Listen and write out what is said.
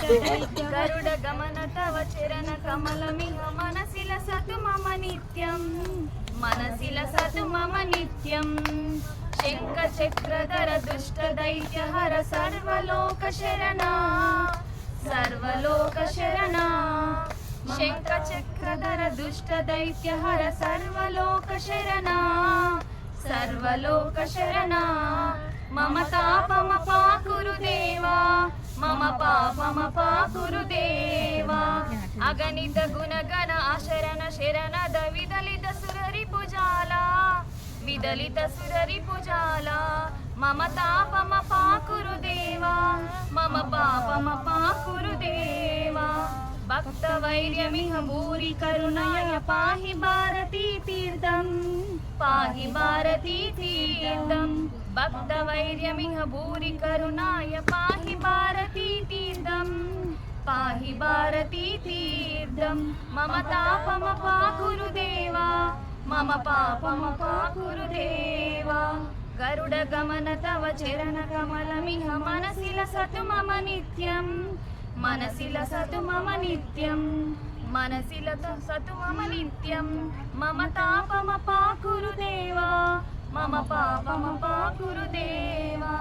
गरुड गमन तव चरण कमलमिह मनसि लसतु मम नित्यं मनसि लसतु मम नित्यं शङ्खचक्रधर दुष्टदैत्यहर सर्वलोकशरणा सर्वलोकशरणा शङ्खचक्रधर दुष्टदैत्यहर सर्वलोकशरणा सर्वलोकशरणा मम तापमपाकुरु देवा मम पापमपाकुरु देवा अगणित गुणगण अशरण शरणद विदलित सुररिपुजाला विदलित सुररिपुजाला मम तापमपाकुरु देवा मम पापमपाकुरु देवा भक्तवैर्यमिह भूरि करुणाय पाहि भारती तीर्थं पाहि भारती तीर्थं भक्तवैर्यमिह भूरि करुणाय पाहि भारती तीर्थं पाहि भारती तीर्थं मम तापमपाकुरु देवा मम पापमपाकुरु देवा गरुड गमन तव चरण कमलमिह मनसि लसतु मम नित्यं मनसि लसतु मम नित्यं मनसि लसतु मम नित्यं मम तापमपाकुरु देवा मम पापमपाकुरु देवा।